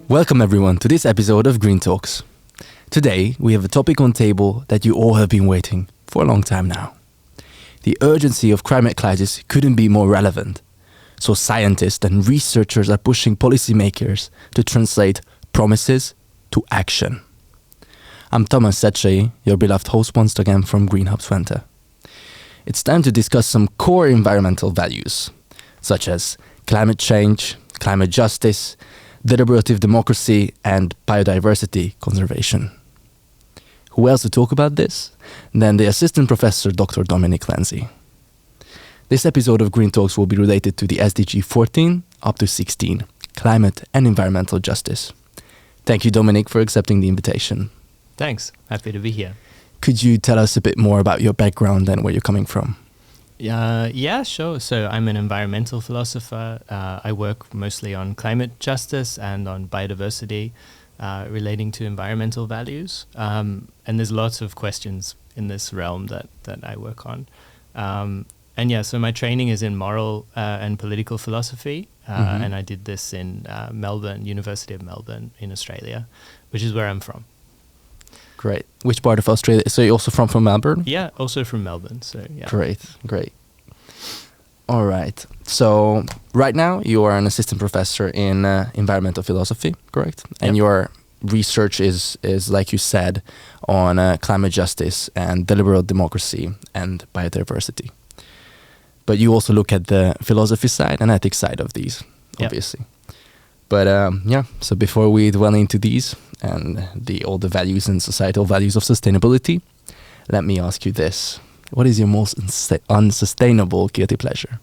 Welcome everyone to this episode of Green Talks. Today we have a topic on table that you all have been waiting for a long time now. The urgency of climate crisis couldn't be more relevant. So scientists and researchers are pushing policymakers to translate promises to action. I'm Thomas Setchey, your beloved host once again from Green Hub Twente. It's time to discuss some core environmental values, such as climate change, climate justice, deliberative democracy, and biodiversity conservation. Who else to talk about this than the assistant professor Dr. Dominic Lenzi. This episode of Green Talks will be related to the SDG 14 up to 16, climate and environmental justice. Thank you, Dominic, for accepting the invitation. Thanks. Happy to be here. Could you tell us a bit more about your background and where you're coming from? Yeah, sure. So I'm an environmental philosopher. I work mostly on climate justice and on biodiversity relating to environmental values. And there's lots of questions in this realm that I work on. So my training is in moral and political philosophy. And I did this in Melbourne, University of Melbourne in Australia, which is where I'm from. Great. Which part of Australia? So you're also from Melbourne? Yeah, also from Melbourne. So yeah. Great. All right. So right now you are an assistant professor in environmental philosophy, correct? And your research is like you said, on climate justice and deliberative democracy and biodiversity. But you also look at the philosophy side and ethics side of these, obviously. But so before we dwell into these and all the values and societal values of sustainability, let me ask you this. What is your most unsustainable guilty pleasure?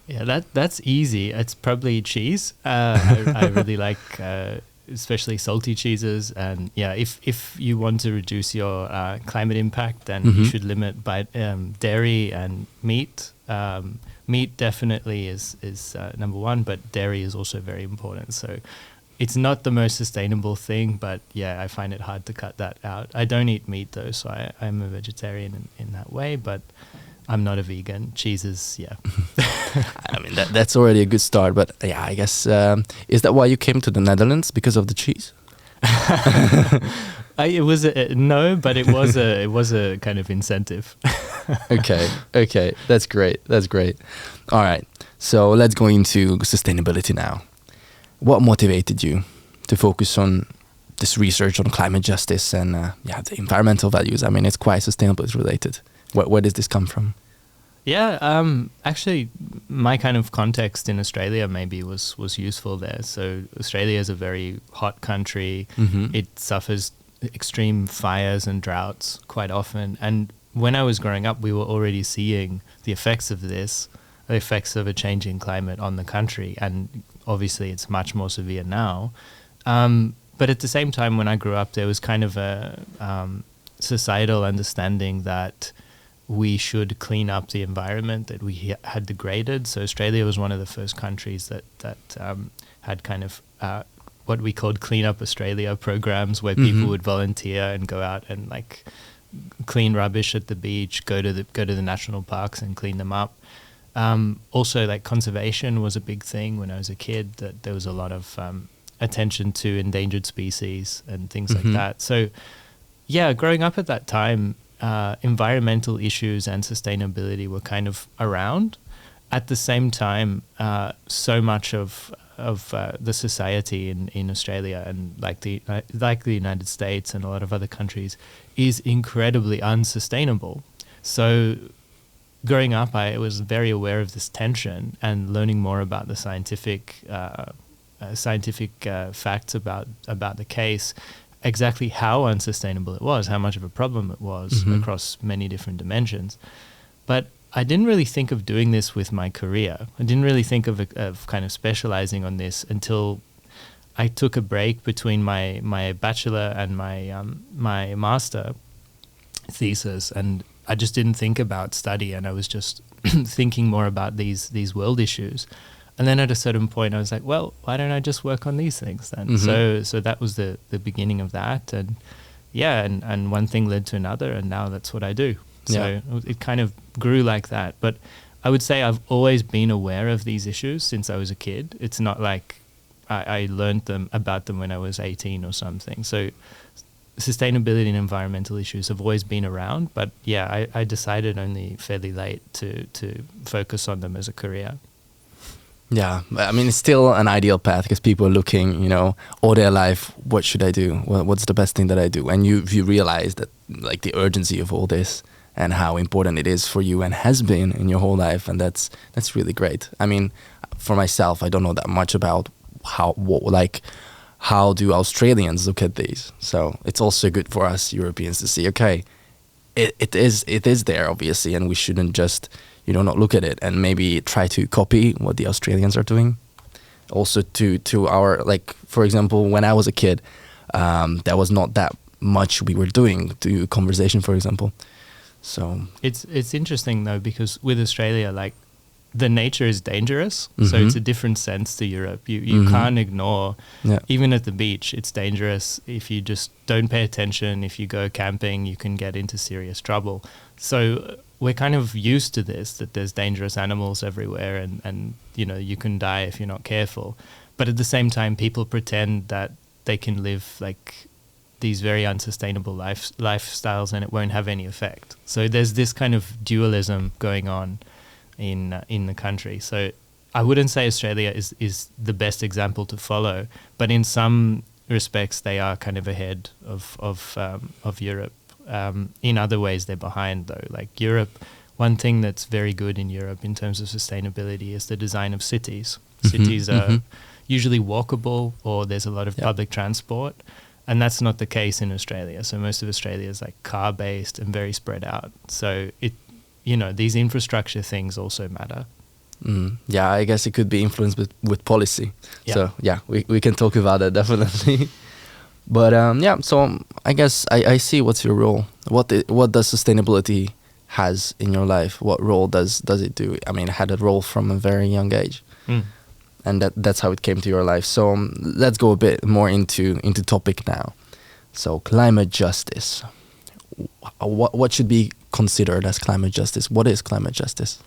Yeah, that's easy. It's probably cheese. I really like especially salty cheeses. And if you want to reduce your climate impact, then you should limit dairy and meat. Meat definitely is number one, but dairy is also very important. So it's not the most sustainable thing, but I find it hard to cut that out. I don't eat meat though, so I'm a vegetarian in that way, but I'm not a vegan. Cheese is, I mean, that's already a good start, but I guess, is that why you came to the Netherlands? Because of the cheese? It was no, but it was a kind of incentive. Okay, that's great. All right, so let's go into sustainability now. What motivated you to focus on this research on climate justice and the environmental values? I mean, it's quite sustainability related. Where does this come from? Actually, my kind of context in Australia maybe was useful there. So Australia is a very hot country. It suffers extreme fires and droughts quite often. And when I was growing up, we were already seeing the effects of this, the effects of a changing climate on the country. And obviously it's much more severe now. But at the same time, when I grew up, there was kind of a societal understanding that we should clean up the environment that we had degraded. So Australia was one of the first countries that had kind of what we called Clean Up Australia programs, where people would volunteer and go out and like clean rubbish at the beach, go to the national parks and clean them up. Also, like conservation was a big thing when I was a kid. That there was a lot of attention to endangered species and things like that. So, growing up at that time, environmental issues and sustainability were kind of around. At the same time, so much of the society in Australia and like the United States and a lot of other countries is incredibly unsustainable. So growing up, I was very aware of this tension and learning more about the scientific facts about the case, exactly how unsustainable it was, how much of a problem it was across many different dimensions. But I didn't really think of doing this with my career. I didn't really think of kind of specializing on this until I took a break between my bachelor and my master thesis, and I just didn't think about study, and I was just thinking more about these world issues. And then at a certain point, I was like, well, why don't I just work on these things then? So that was the beginning of that, and one thing led to another, and now that's what I do. So it kind of grew like that. But I would say I've always been aware of these issues since I was a kid. It's not like I learned about them when I was 18 or something. So sustainability and environmental issues have always been around, but yeah, I decided only fairly late to focus on them as a career. Yeah, I mean, it's still an ideal path because people are looking, you know, all their life, what should I do? What's the best thing that I do? And you realize that, like, the urgency of all this and how important it is for you and has been in your whole life, and that's really great. I mean, for myself, I don't know that much about how do Australians look at these. So it's also good for us Europeans to see, okay, it is there obviously, and we shouldn't just, you know, not look at it and maybe try to copy what the Australians are doing. Also to our, like, for example, when I was a kid, there was not that much we were doing to conversation, for example. So it's interesting though, because with Australia, like, the nature is dangerous, so it's a different sense to Europe. You can't ignore, even at the beach, it's dangerous. If you just don't pay attention, if you go camping, you can get into serious trouble. So we're kind of used to this, that there's dangerous animals everywhere, and you know, you can die if you're not careful. But at the same time, people pretend that they can live like these very unsustainable lifestyles and it won't have any effect. So there's this kind of dualism going on in the country. So I wouldn't say Australia is the best example to follow, but in some respects they are kind of ahead of Europe. In other ways they're behind though. Like Europe, one thing that's very good in Europe in terms of sustainability is the design of cities. Cities are usually walkable, or there's a lot of public transport, and that's not the case in Australia. So most of Australia is like car based and very spread out. So you know, these infrastructure things also matter. Yeah, I guess it could be influenced with policy. Yeah. So yeah, we can talk about that definitely. But yeah, so I guess I see what's your role. What does sustainability has in your life? What role does it do? I mean, it had a role from a very young age, and that's how it came to your life. So let's go a bit more into topic now. So climate justice. What should be considered as climate justice? What is climate justice?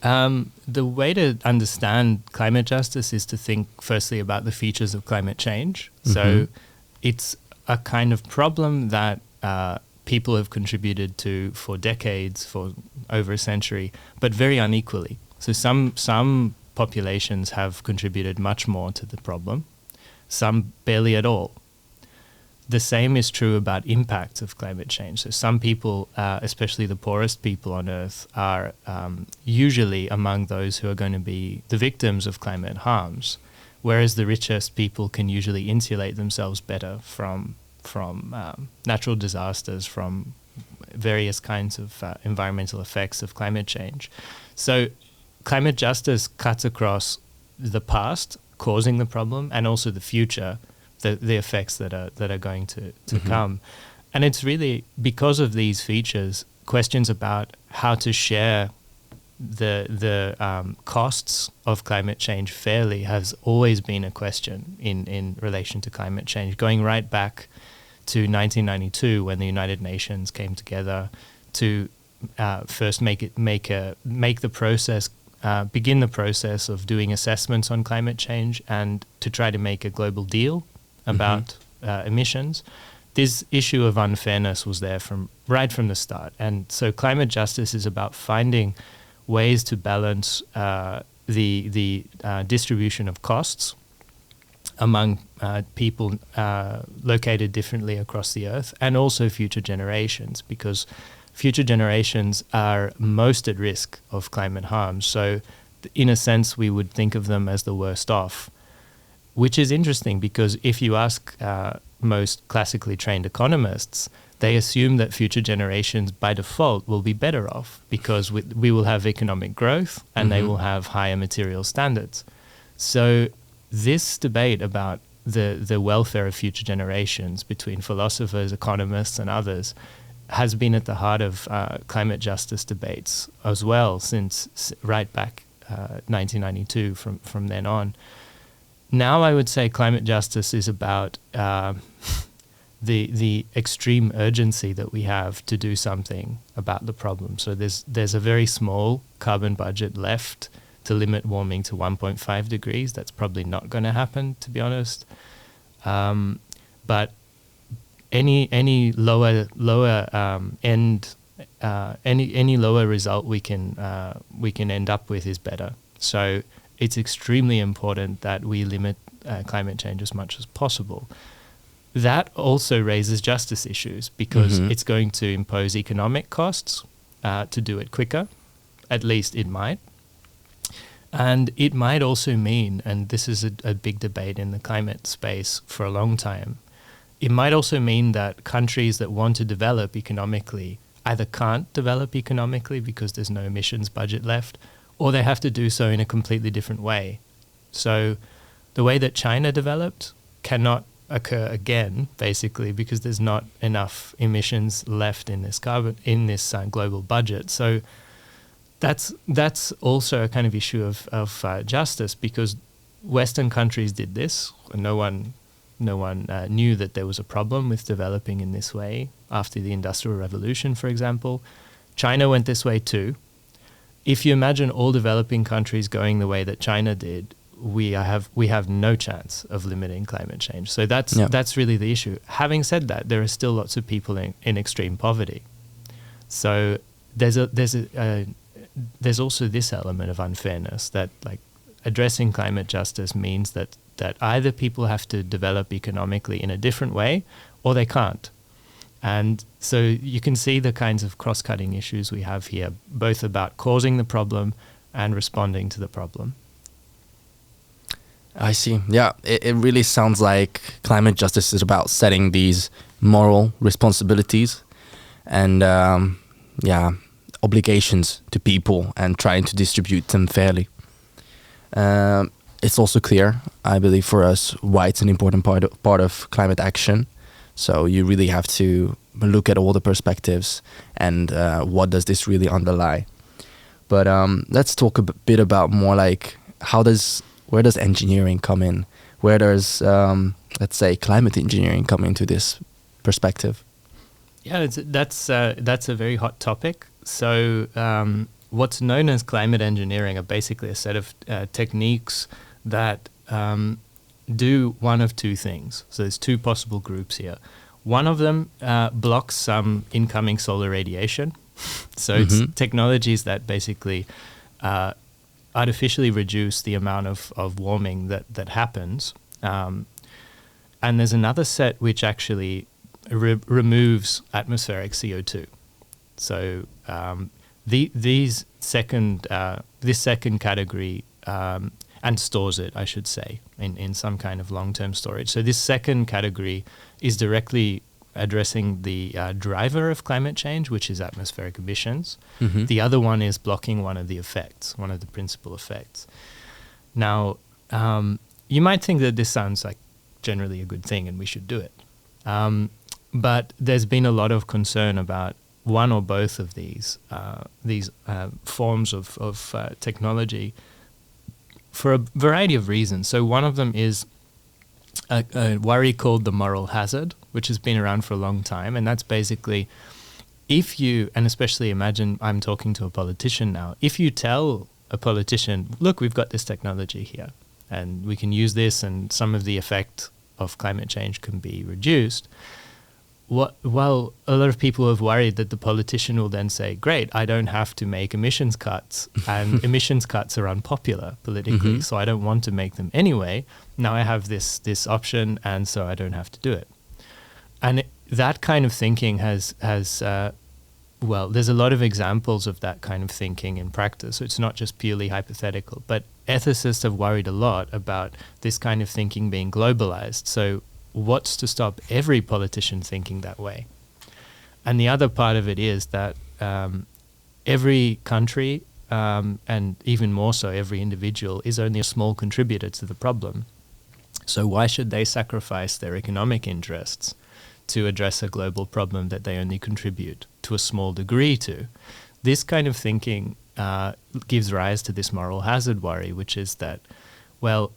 The way to understand climate justice is to think firstly about the features of climate change. So it's a kind of problem that people have contributed to for decades, for over a century, but very unequally. So some populations have contributed much more to the problem, some barely at all. The same is true about impacts of climate change. So some people, especially the poorest people on Earth, are usually among those who are going to be the victims of climate harms, whereas the richest people can usually insulate themselves better from natural disasters, from various kinds of environmental effects of climate change. So climate justice cuts across the past, causing the problem, and also the future, the effects that are going to come. And it's really because of these features, questions about how to share the costs of climate change fairly has always been a question in relation to climate change, going right back to 1992 when the United Nations came together to first begin the process of doing assessments on climate change and to try to make a global deal about emissions. This issue of unfairness was there right from the start. And so climate justice is about finding ways to balance the distribution of costs among people located differently across the earth, and also future generations, because future generations are most at risk of climate harm. So in a sense, we would think of them as the worst off, which is interesting because if you ask most classically trained economists, they assume that future generations by default will be better off because we will have economic growth and they will have higher material standards. So this debate about the welfare of future generations between philosophers, economists and others has been at the heart of climate justice debates as well since right back 1992 from then on. Now I would say climate justice is about the extreme urgency that we have to do something about the problem. So there's a very small carbon budget left to limit warming to 1.5 degrees. That's probably not going to happen, to be honest. But any lower end, any lower result we can end up with is better. So it's extremely important that we limit climate change as much as possible. That also raises justice issues because it's going to impose economic costs to do it quicker. At least it might. And it might also mean, and this is a big debate in the climate space for a long time, it might also mean that countries that want to develop economically either can't develop economically because there's no emissions budget left, or they have to do so in a completely different way. So the way that China developed cannot occur again, basically, because there's not enough emissions left in this global budget. So that's also a kind of issue of justice, because Western countries did this. No one knew that there was a problem with developing in this way after the Industrial Revolution, for example. China went this way too. If you imagine all developing countries going the way that China did, we have no chance of limiting climate change. So that's really the issue. Having said that, there are still lots of people in extreme poverty. So there's also this element of unfairness that, like, addressing climate justice means that either people have to develop economically in a different way or they can't. And so you can see the kinds of cross-cutting issues we have here, both about causing the problem and responding to the problem. I see. Yeah, it really sounds like climate justice is about setting these moral responsibilities and obligations to people and trying to distribute them fairly. It's also clear, I believe, for us why it's an important part of climate action. So you really have to look at all the perspectives and what does this really underlie. But let's talk a bit about more like where does engineering come in? Where does, let's say, climate engineering come into this perspective? Yeah, that's a very hot topic. So what's known as climate engineering are basically a set of techniques that do one of two things. So there's two possible groups here. One of them blocks some incoming solar radiation. So it's technologies that basically artificially reduce the amount of warming that happens. And there's another set which actually removes atmospheric CO2. So this second category and stores it, I should say, in some kind of long-term storage. So this second category is directly addressing the driver of climate change, which is atmospheric emissions. The other one is blocking one of the effects, one of the principal effects. Now, you might think that this sounds like generally a good thing and we should do it. But there's been a lot of concern about one or both of these forms of technology for a variety of reasons. So one of them is a worry called the moral hazard, which has been around for a long time. And that's basically if you, and especially imagine I'm talking to a politician now, if you tell a politician, look, we've got this technology here and we can use this and some of the effect of climate change can be reduced. Well, a lot of people have worried that the politician will then say, great, I don't have to make emissions cuts, and emissions cuts are unpopular politically, so I don't want to make them anyway. Now I have this option, and so I don't have to do it. And that kind of thinking has there's a lot of examples of that kind of thinking in practice. So it's not just purely hypothetical, but ethicists have worried a lot about this kind of thinking being globalized. So what's to stop every politician thinking that way? And the other part of it is that every country, and even more so every individual, is only a small contributor to the problem. So why should they sacrifice their economic interests to address a global problem that they only contribute to a small degree to? This kind of thinking gives rise to this moral hazard worry, which is that, well,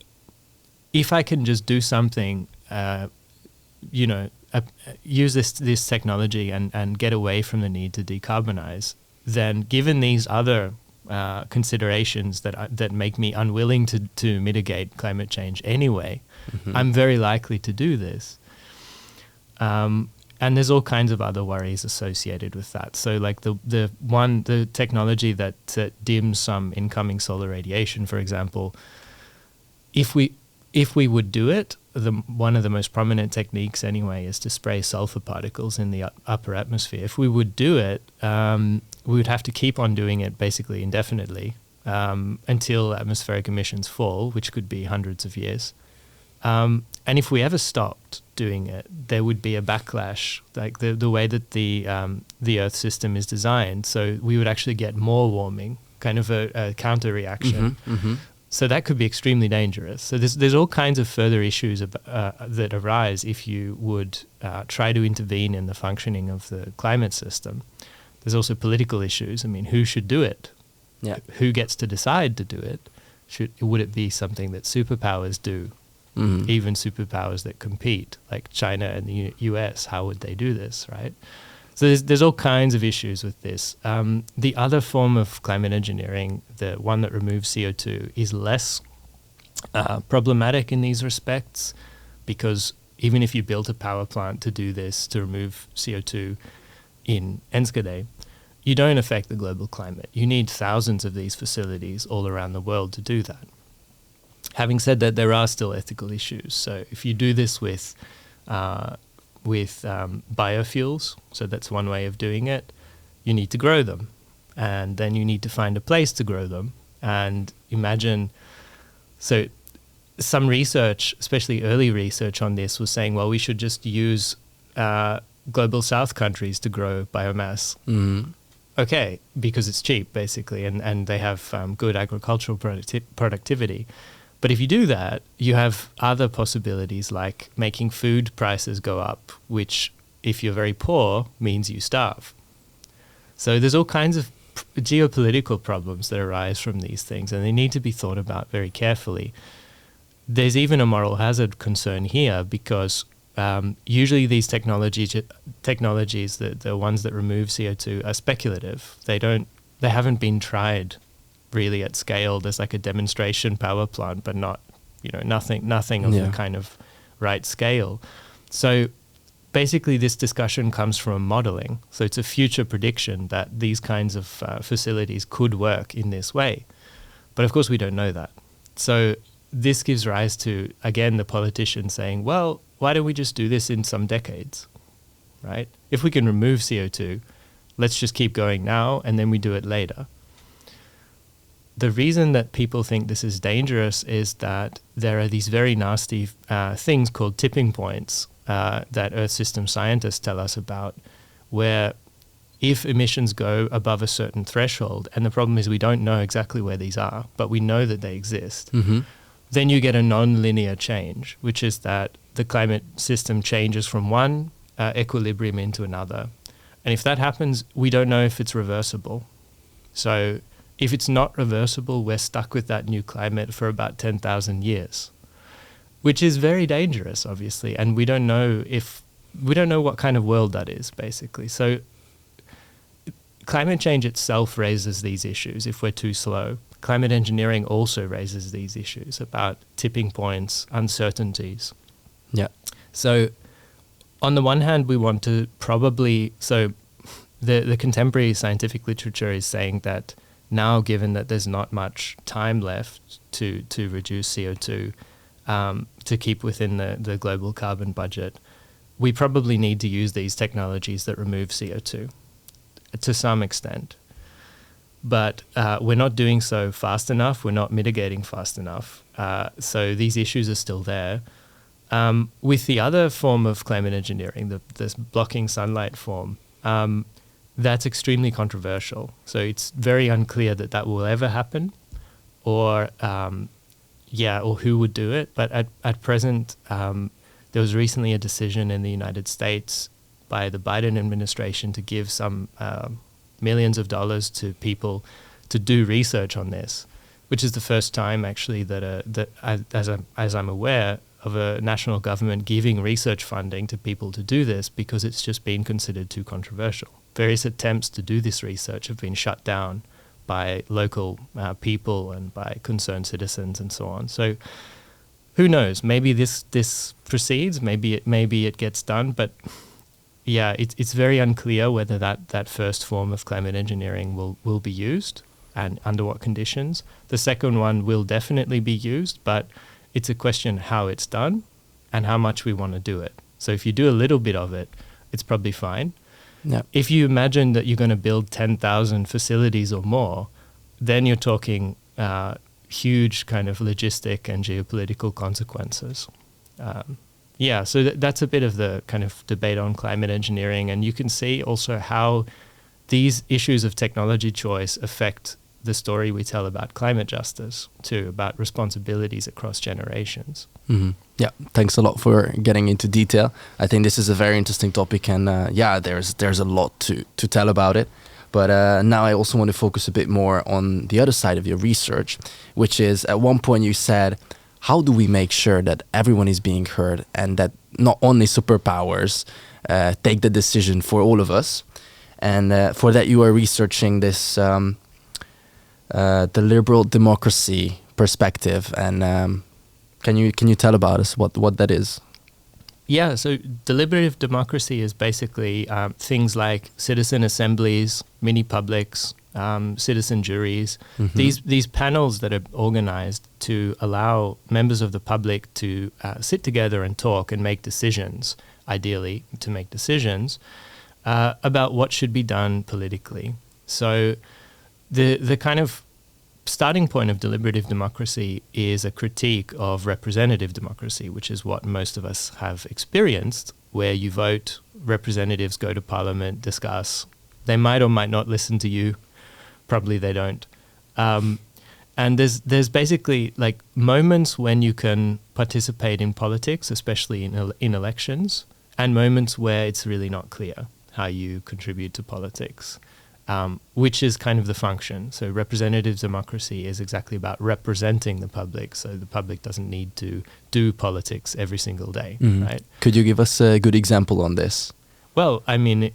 if I can just do something, use this technology and get away from the need to decarbonize, then given these other considerations that make me unwilling to mitigate climate change anyway, I'm very likely to do this. And there's all kinds of other worries associated with that. So like the technology that dims some incoming solar radiation, for example, if we would do it, one of the most prominent techniques anyway is to spray sulfur particles in the upper atmosphere. If we would do it, we would have to keep on doing it basically indefinitely until atmospheric emissions fall, which could be hundreds of years. And if we ever stopped doing it, there would be a backlash, like the way that the Earth system is designed. So we would actually get more warming, kind of a counter reaction. So that could be extremely dangerous. So there's all kinds of further issues that arise if you would try to intervene in the functioning of the climate system. There's also political issues. I mean, who should do it? Yeah. Who gets to decide to do it? Would it be something that superpowers do? Even superpowers that compete, like China and the US, how would they do this, right? So there's all kinds of issues with this. The other form of climate engineering, the one that removes CO2, is less problematic in these respects, because even if you built a power plant to do this, to remove CO2 in Enschede, you don't affect the global climate. You need thousands of these facilities all around the world to do that. Having said that, there are still ethical issues. So if you do this with biofuels, so that's one way of doing it, you need to grow them. And then you need to find a place to grow them. And imagine, so some research, especially early research on this, was saying, well, we should just use global south countries to grow biomass. Okay, because it's cheap, basically, and they have good agricultural productivity. But if you do that, you have other possibilities like making food prices go up, which, if you're very poor, means you starve. So there's all kinds of geopolitical problems that arise from these things, and they need to be thought about very carefully. There's even a moral hazard concern here, because usually these technologies, the ones that remove CO2, are speculative. They haven't been tried really at scale. There's like a demonstration power plant, but not, nothing of the kind of right scale. So basically this discussion comes from modeling. So it's a future prediction that these kinds of facilities could work in this way. But of course we don't know that. So this gives rise to, again, the politician saying, well, why don't we just do this in some decades, right? If we can remove CO2, let's just keep going now, and then we do it later. The reason that people think this is dangerous is that there are these very nasty things called tipping points that Earth system scientists tell us about, where if emissions go above a certain threshold, and the problem is we don't know exactly where these are, but we know that they exist, then you get a non-linear change, which is that the climate system changes from one equilibrium into another. And if that happens, we don't know if it's reversible. So if it's not reversible, we're stuck with that new climate for about 10,000 years, which is very dangerous, obviously. And we don't know what kind of world that is, basically. So climate change itself raises these issues if we're too slow. Climate engineering also raises these issues about tipping points, uncertainties. Yeah. So on the one hand, we want to the contemporary scientific literature is saying that now, given that there's not much time left to reduce CO2, to keep within the global carbon budget, we probably need to use these technologies that remove CO2 to some extent. But we're not doing so fast enough. We're not mitigating fast enough. So these issues are still there. With the other form of climate engineering, this blocking sunlight form, that's extremely controversial. So it's very unclear that will ever happen, or who would do it. But at present, there was recently a decision in the United States by the Biden administration to give some millions of dollars to people to do research on this, which is the first time actually that as I'm aware of a national government giving research funding to people to do this, because it's just been considered too controversial. Various attempts to do this research have been shut down by local people and by concerned citizens and so on. So who knows? Maybe this proceeds. Maybe it gets done. But yeah, it's very unclear whether that first form of climate engineering will be used and under what conditions. The second one will definitely be used, but it's a question how it's done and how much we want to do it. So if you do a little bit of it, it's probably fine. Yeah. If you imagine that you're going to build 10,000 facilities or more, then you're talking huge kind of logistic and geopolitical consequences. So that's a bit of the kind of debate on climate engineering. And you can see also how these issues of technology choice affect the story we tell about climate justice too, about responsibilities across generations. Mm-hmm. Yeah, thanks a lot for getting into detail. I think this is a very interesting topic, and there's a lot to tell about it. But now I also want to focus a bit more on the other side of your research, which is at one point you said, how do we make sure that everyone is being heard and that not only superpowers take the decision for all of us? And for that you are researching this the liberal democracy perspective, and can you tell about us what that is? Yeah, so deliberative democracy is basically things like citizen assemblies, mini publics, citizen juries, these panels that are organized to allow members of the public to sit together and talk and make decisions, ideally to make decisions about what should be done politically. So the kind of starting point of deliberative democracy is a critique of representative democracy, which is what most of us have experienced, where you vote, representatives go to parliament, discuss. They might or might not listen to you. Probably they don't. And there's basically like moments when you can participate in politics, especially in elections, and moments where it's really not clear how you contribute to politics. Which is kind of the function. So representative democracy is exactly about representing the public, so the public doesn't need to do politics every single day, right? Could you give us a good example on this? Well, I mean,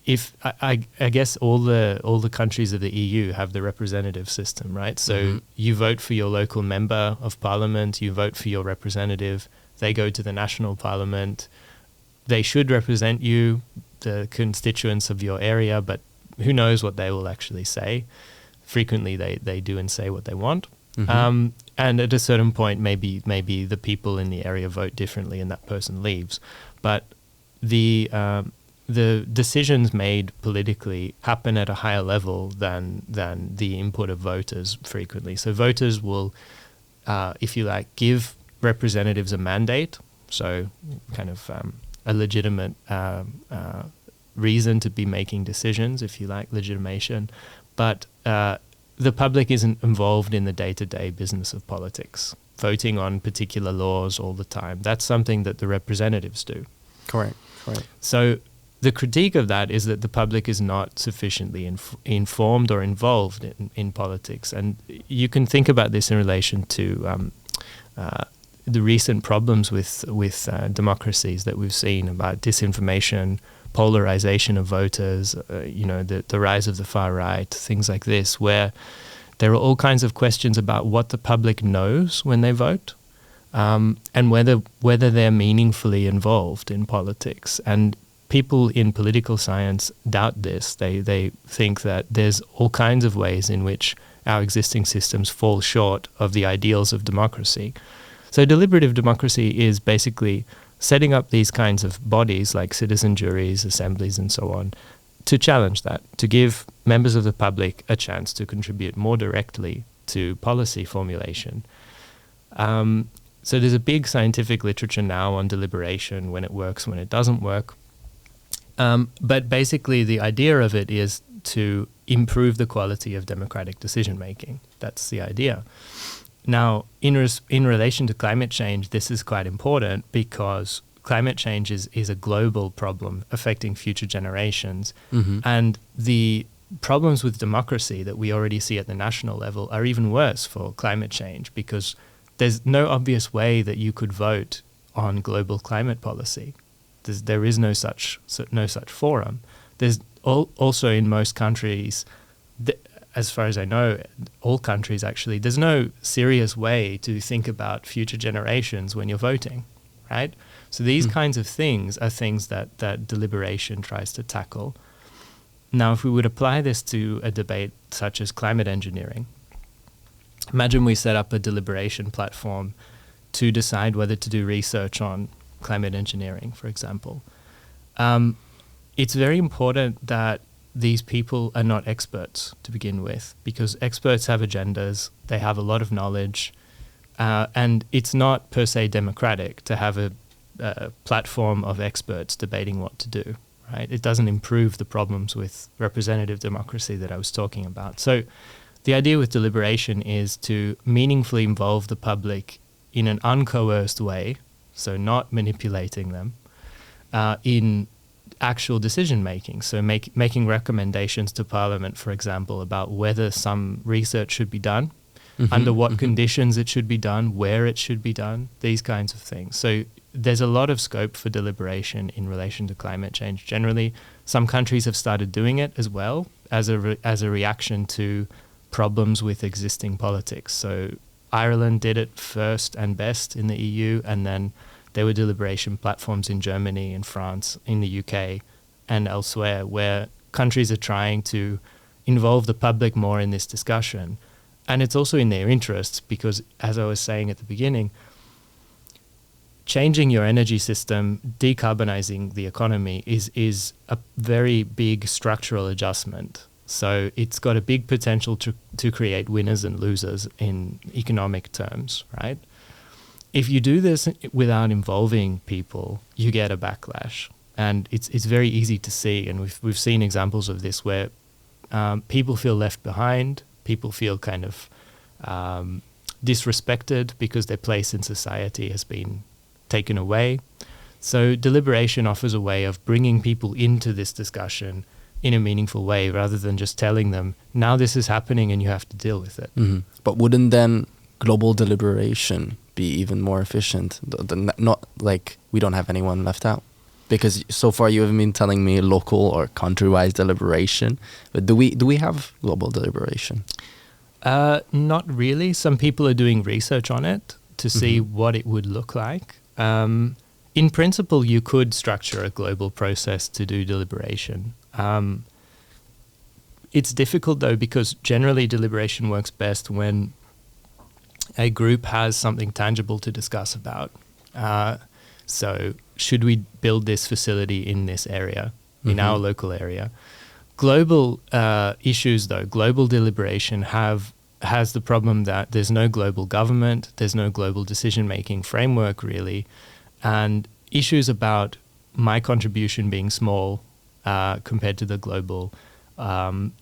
if I guess all the countries of the EU have the representative system, right? So you vote for your local member of parliament, you vote for your representative, they go to the national parliament, they should represent you, the constituents of your area, but who knows what they will actually say. Frequently they do and say what they want. And at a certain point, maybe the people in the area vote differently and that person leaves. But the decisions made politically happen at a higher level than the input of voters frequently. So voters will, if you like, give representatives a mandate, so kind of a legitimate reason to be making decisions, if you like, legitimation, but the public isn't involved in the day-to-day business of politics, voting on particular laws all the time. That's something that the representatives do. Correct. So the critique of that is that the public is not sufficiently informed or involved in politics. And you can think about this in relation to the recent problems with democracies that we've seen about disinformation, polarization of voters, the rise of the far right, things like this, where there are all kinds of questions about what the public knows when they vote, and whether they're meaningfully involved in politics. And people in political science doubt this. They think that there's all kinds of ways in which our existing systems fall short of the ideals of democracy. So deliberative democracy is basically setting up these kinds of bodies like citizen juries, assemblies, and so on, to challenge that, to give members of the public a chance to contribute more directly to policy formulation. So there's a big scientific literature now on deliberation, when it works, when it doesn't work. But basically the idea of it is to improve the quality of democratic decision-making. That's the idea. Now, in relation to climate change, this is quite important because climate change is a global problem affecting future generations. And the problems with democracy that we already see at the national level are even worse for climate change, because there's no obvious way that you could vote on global climate policy. There is no such forum. There's also in most countries, as far as I know, all countries actually, there's no serious way to think about future generations when you're voting, right? So these kinds of things are things that deliberation tries to tackle. Now, if we would apply this to a debate such as climate engineering, imagine we set up a deliberation platform to decide whether to do research on climate engineering, for example. It's very important that these people are not experts to begin with, because experts have agendas, they have a lot of knowledge, and it's not per se democratic to have a platform of experts debating what to do, right? It doesn't improve the problems with representative democracy that I was talking about. So the idea with deliberation is to meaningfully involve the public in an uncoerced way, so not manipulating them, in actual decision making. So making recommendations to Parliament, for example, about whether some research should be done, under what conditions it should be done, where it should be done, these kinds of things. So there's a lot of scope for deliberation in relation to climate change. Generally, some countries have started doing it as well as a reaction to problems with existing politics. So Ireland did it first and best in the EU, and then there were deliberation platforms in Germany, in France, in the UK, and elsewhere, where countries are trying to involve the public more in this discussion. And it's also in their interests because, as I was saying at the beginning, changing your energy system, decarbonizing the economy is a very big structural adjustment. So it's got a big potential to create winners and losers in economic terms, right? If you do this without involving people, you get a backlash. And it's very easy to see, and we've seen examples of this where people feel left behind, people feel kind of disrespected because their place in society has been taken away. So deliberation offers a way of bringing people into this discussion in a meaningful way, rather than just telling them, now this is happening and you have to deal with it. But wouldn't then global deliberation be even more efficient? Not like we don't have anyone left out. Because so far you have been telling me local or country-wise deliberation, but do we have global deliberation? Not really. Some people are doing research on it to see what it would look like. In principle, you could structure a global process to do deliberation. It's difficult though, because generally deliberation works best when a group has something tangible to discuss about. So should we build this facility in this area, in our local area? Global issues though, global deliberation has the problem that there's no global government, there's no global decision-making framework really, and issues about my contribution being small compared to the global, and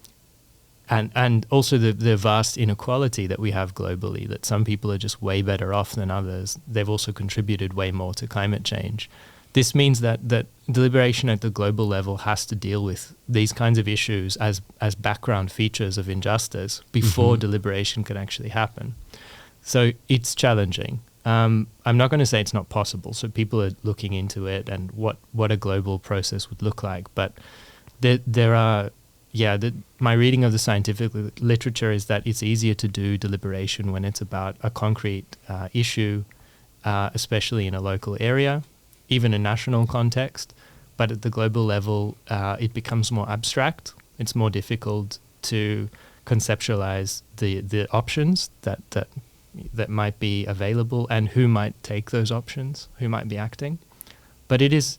also the vast inequality that we have globally, that some people are just way better off than others. They've also contributed way more to climate change. This means that deliberation at the global level has to deal with these kinds of issues as background features of injustice before deliberation can actually happen. So it's challenging. I'm not going to say it's not possible. So people are looking into it and what a global process would look like. But there are, my reading of the scientific literature is that it's easier to do deliberation when it's about a concrete issue, especially in a local area, even a national context. But at the global level, it becomes more abstract. It's more difficult to conceptualize the options that might be available and who might take those options, who might be acting. But it is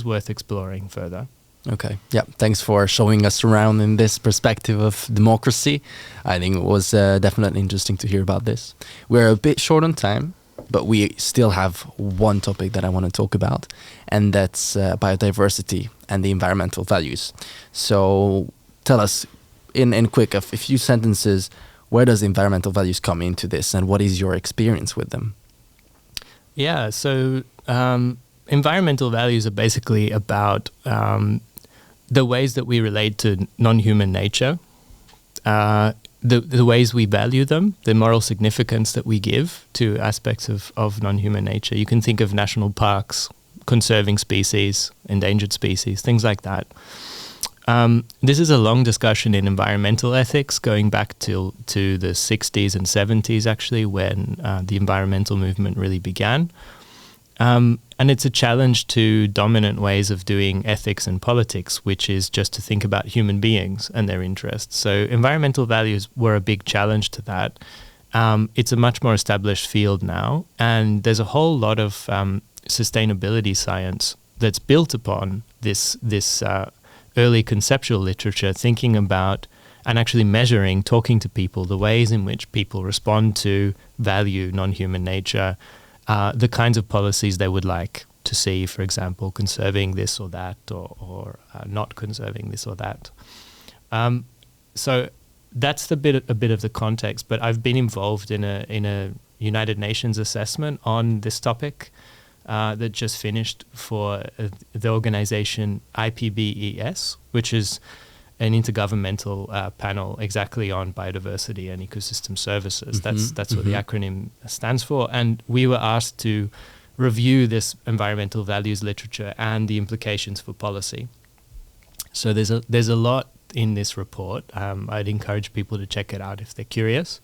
worth exploring further. Okay. Yeah. Thanks for showing us around in this perspective of democracy. I think it was definitely interesting to hear about this. We're a bit short on time, but we still have one topic that I want to talk about, and that's biodiversity and the environmental values. So tell us in a few sentences, where does environmental values come into this, and what is your experience with them? Yeah, so environmental values are basically about the ways that we relate to non-human nature, the ways we value them, the moral significance that we give to aspects of non-human nature. You can think of national parks, conserving species, endangered species, things like that. This is a long discussion in environmental ethics, going back to the 60s and 70s, actually, when the environmental movement really began. And it's a challenge to dominant ways of doing ethics and politics, which is just to think about human beings and their interests. So environmental values were a big challenge to that. It's a much more established field now, and there's a whole lot of sustainability science that's built upon this early conceptual literature, thinking about and actually measuring, talking to people, the ways in which people respond to value non-human nature, the kinds of policies they would like to see, for example, conserving this or that, or not conserving this or that. So that's a bit of the context. But I've been involved in a United Nations assessment on this topic that just finished for the organization IPBES, which is an intergovernmental panel exactly on biodiversity and ecosystem services. That's what the acronym stands for. And we were asked to review this environmental values literature and the implications for policy. So there's a lot in this report. I'd encourage people to check it out if they're curious.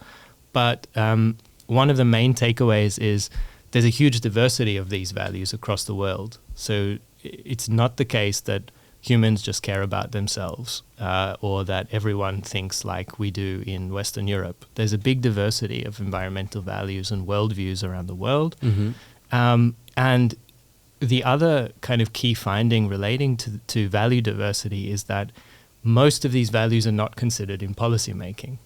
But one of the main takeaways is there's a huge diversity of these values across the world. So it's not the case that humans just care about themselves or that everyone thinks like we do in Western Europe. There's a big diversity of environmental values and worldviews around the world. And the other kind of key finding relating to value diversity is that most of these values are not considered in policy making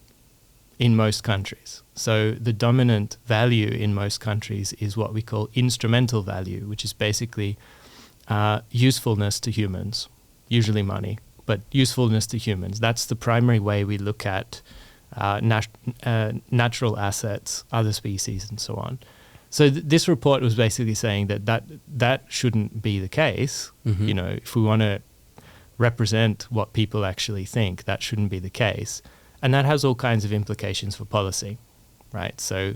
in most countries. So the dominant value in most countries is what we call instrumental value, which is basically usefulness to humans, usually money, but usefulness to humans. That's the primary way we look at natural assets, other species, and so on. So this report was basically saying that shouldn't be the case. You know, if we want to represent what people actually think, that shouldn't be the case. And that has all kinds of implications for policy, right? So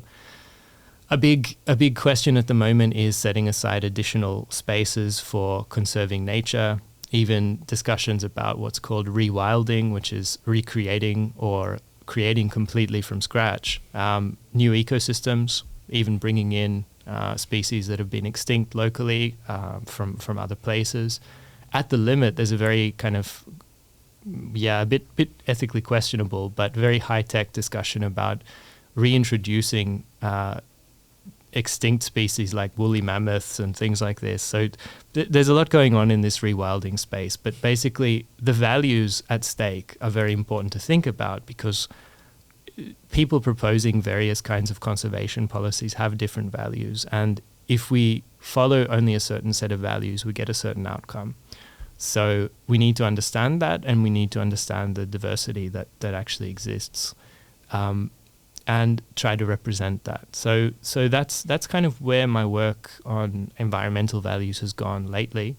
a big question at the moment is setting aside additional spaces for conserving nature, even discussions about what's called rewilding, which is recreating or creating completely from scratch new ecosystems, even bringing in species that have been extinct locally from other places. At the limit, there's a very kind of a bit ethically questionable, but very high-tech discussion about reintroducing extinct species like woolly mammoths and things like this. So there's a lot going on in this rewilding space, but basically the values at stake are very important to think about, because people proposing various kinds of conservation policies have different values, and if we follow only a certain set of values, we get a certain outcome. So we need to understand that, and we need to understand the diversity that actually exists, and try to represent that. So that's kind of where my work on environmental values has gone lately.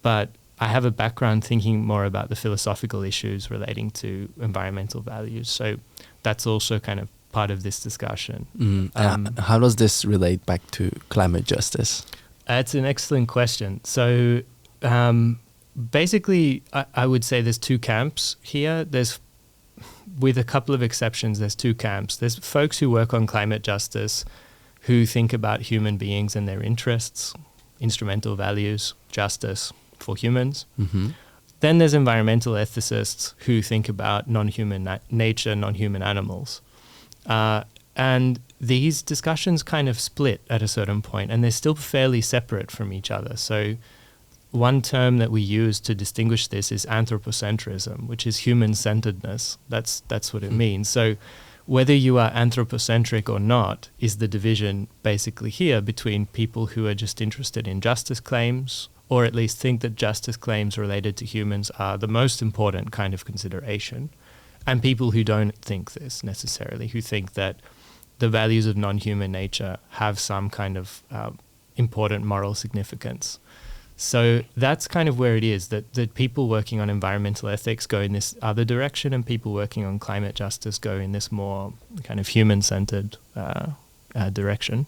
But I have a background thinking more about the philosophical issues relating to environmental values. So that's also kind of part of this discussion. How does this relate back to climate justice? It's an excellent question. So basically, I would say there's two camps here. There's, with a couple of exceptions, there's two camps. There's folks who work on climate justice who think about human beings and their interests, instrumental values, justice for humans. Then there's environmental ethicists who think about non-human nature, non-human animals. And these discussions kind of split at a certain point, and they're still fairly separate from each other. So one term that we use to distinguish this is anthropocentrism, which is human-centeredness. That's what it means. So whether you are anthropocentric or not is the division basically here between people who are just interested in justice claims, or at least think that justice claims related to humans are the most important kind of consideration, and people who don't think this necessarily, who think that the values of non-human nature have some kind of important moral significance. So that's kind of where it is, that people working on environmental ethics go in this other direction, and people working on climate justice go in this more kind of human-centered direction.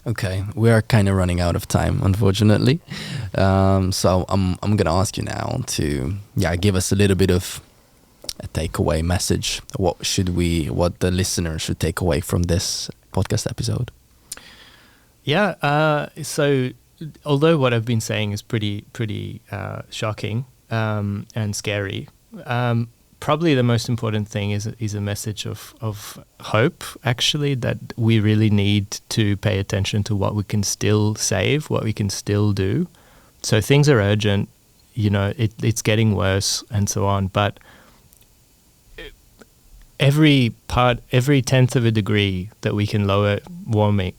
Okay, we are kind of running out of time, unfortunately. So I'm gonna ask you now to give us a little bit of a takeaway message. What the listeners should take away from this podcast episode? So although what I've been saying is pretty shocking and scary, probably the most important thing is a message of hope, actually, that we really need to pay attention to what we can still save, what we can still do. So things are urgent, it's getting worse and so on, but every tenth of a degree that we can lower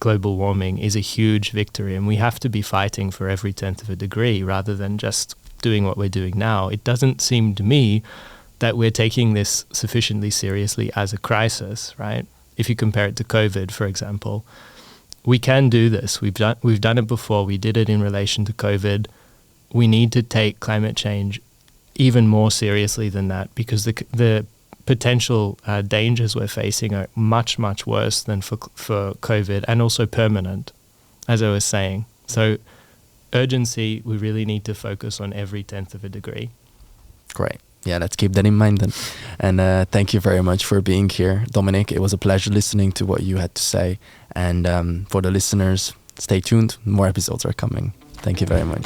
global warming is a huge victory, and we have to be fighting for every tenth of a degree rather than just doing what we're doing now. It doesn't seem to me that we're taking this sufficiently seriously as a crisis, right? If you compare it to COVID, for example, we can do this. We've done it before. We did it in relation to COVID. We need to take climate change even more seriously than that, because the potential dangers we're facing are much, much worse than for COVID, and also permanent, as I was saying. So urgency, we really need to focus on every tenth of a degree. Great. Yeah, let's keep that in mind then. And thank you very much for being here, Dominic. It was a pleasure listening to what you had to say. And for the listeners, stay tuned. More episodes are coming. Thank you very much.